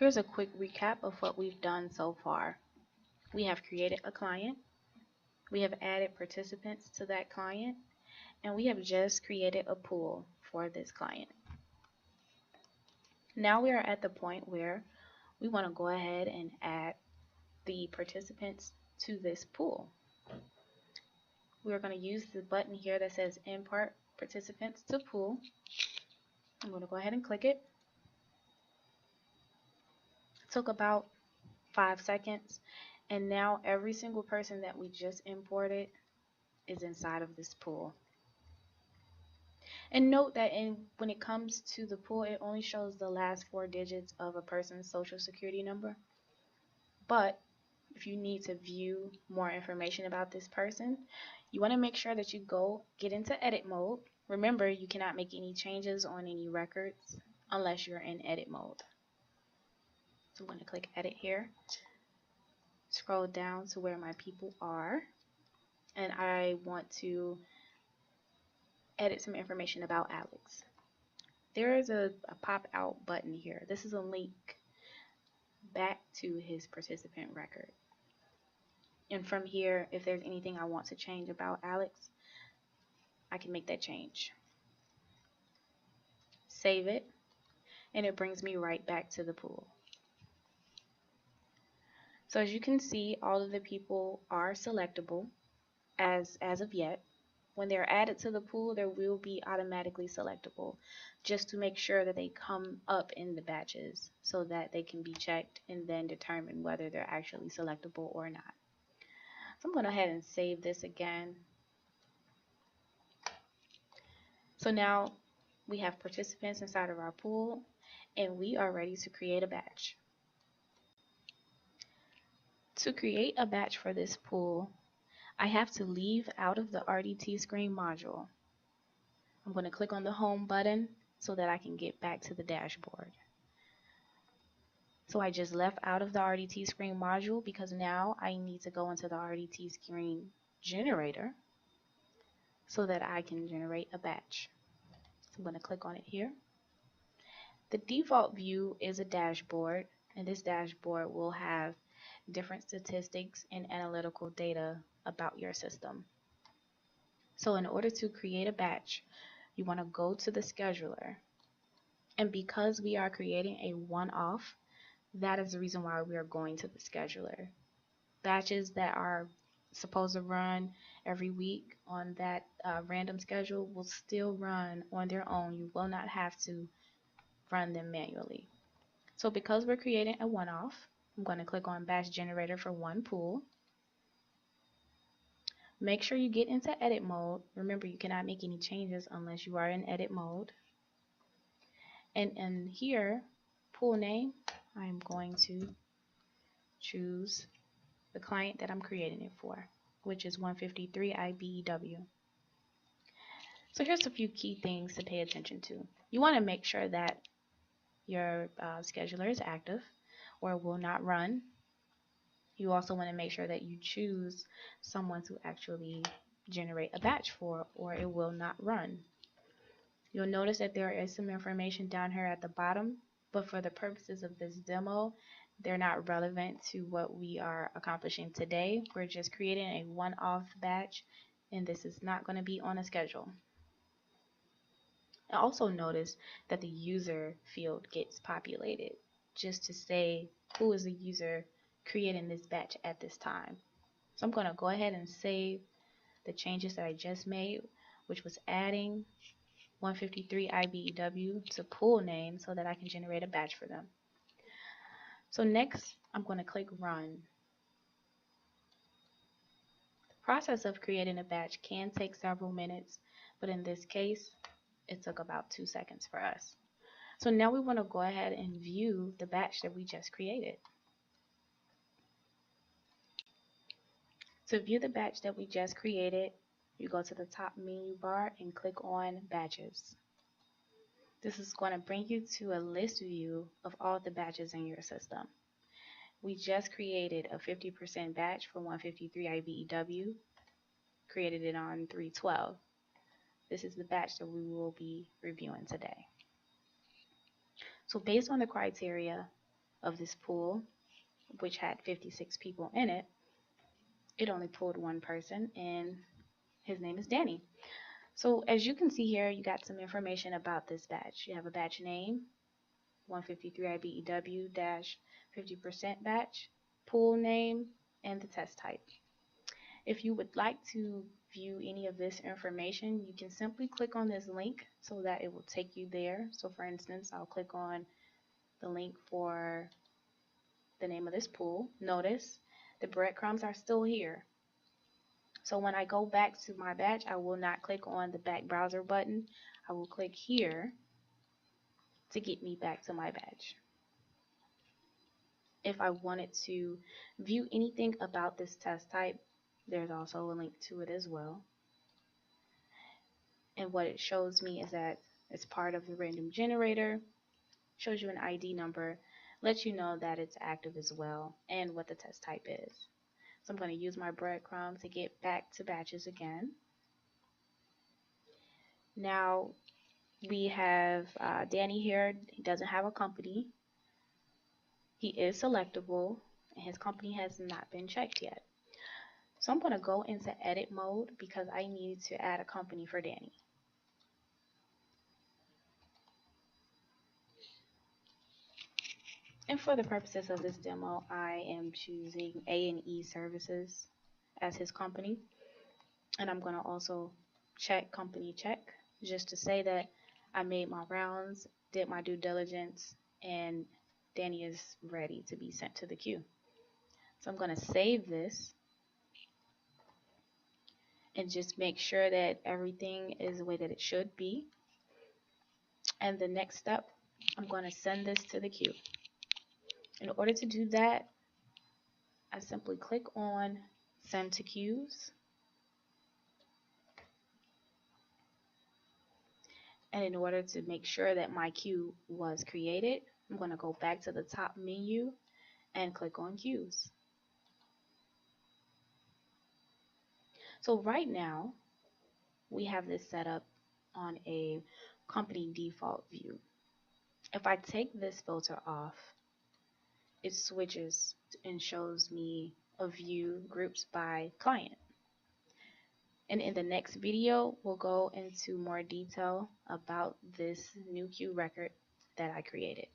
Here's a quick recap of what we've done so far. We have created a client, we have added participants to that client, and we have just created a pool for this client. Now we are at the point where we want to go ahead and add the participants to this pool. We're going to use the button here that says import participants to pool. I'm going to go ahead and click it. It took about 5 seconds, and now every single person that we just imported is inside of this pool. And note that when it comes to the pool, it only shows the last 4 digits of a person's social security number. But if you need to view more information about this person, you want to make sure that you get into edit mode. Remember, you cannot make any changes on any records unless you're in edit mode. So I'm going to click edit here, scroll down to where my people are, and I want to edit some information about Alex. There is a pop out button here. This is a link back to his participant record. And from here, if there's anything I want to change about Alex, I can make that change. Save it, and it brings me right back to the pool. So as you can see, all of the people are selectable as of yet. When they're added to the pool, they will be automatically selectable, just to make sure that they come up in the batches so that they can be checked and then determine whether they're actually selectable or not. So I'm going to go ahead and save this again. So now we have participants inside of our pool, and we are ready to create a batch. To create a batch for this pool, I have to leave out of the RDT screen module. I'm going to click on the home button so that I can get back to the dashboard. So I just left out of the RDT screen module because now I need to go into the RDT screen generator so that I can generate a batch. So I'm going to click on it here. The default view is a dashboard, and this dashboard will have different statistics and analytical data about your system. So in order to create a batch, you want to go to the scheduler. And because we are creating a one-off, that is the reason why we are going to the scheduler. Batches that are supposed to run every week on that random schedule will still run on their own. You will not have to run them manually. So because we're creating a one-off, I'm going to click on batch generator for one pool. Make sure you get into edit mode. Remember, you cannot make any changes unless you are in edit mode. And in here, pool name, I'm going to choose the client that I'm creating it for, which is 153 IBEW. So here's a few key things to pay attention to. You want to make sure that your scheduler is active or it will not run. You also want to make sure that you choose someone to actually generate a batch for, or it will not run. You'll notice that there is some information down here at the bottom, but for the purposes of this demo, they're not relevant to what we are accomplishing today. We're just creating a one-off batch, and this is not going to be on a schedule. And also notice that the user field gets populated just to say who is the user creating this batch at this time. So I'm going to go ahead and save the changes that I just made, which was adding 153 IBEW to pool name so that I can generate a batch for them. So next, I'm going to click run. The process of creating a batch can take several minutes, but in this case, it took about 2 seconds for us. So now we want to go ahead and view the batch that we just created. To view the batch that we just created, you go to the top menu bar and click on batches. This is going to bring you to a list view of all the batches in your system. We just created a 50% batch for 153 IBEW, created it on 3/12. This is the batch that we will be reviewing today. So based on the criteria, of this pool, which had 56 people in it, it only pulled one person, and his name is Danny. So as you can see here, you got some information about this batch. You have a batch name, 153 IBEW-50% batch, pool name, and the test type. If you would like to view any of this information, you can simply click on this link so that it will take you there. So for instance, I'll click on the link for the name of this pool. Notice the breadcrumbs are still here. So when I go back to my batch, I will not click on the back browser button. I will click here to get me back to my batch. If I wanted to view anything about this test type, there's also a link to it as well. And what it shows me is that it's part of the random generator, shows you an ID number, lets you know that it's active as well, and what the test type is. So I'm going to use my breadcrumb to get back to batches again. Now we have Danny here. He doesn't have a company. He is selectable, and his company has not been checked yet. So I'm going to go into edit mode because I need to add a company for Danny. And for the purposes of this demo, I am choosing A&E Services as his company. And I'm going to also check company check just to say that I made my rounds, did my due diligence, and Danny is ready to be sent to the queue. So I'm going to save this and just make sure that everything is the way that it should be. And the next step, I'm going to send this to the queue. In order to do that, I simply click on Send to Queues. And in order to make sure that my queue was created, I'm going to go back to the top menu and click on Queues. So right now, we have this set up on a company default view. If I take this filter off, it switches and shows me a view groups by client. And in the next video, we'll go into more detail about this new queue record that I created.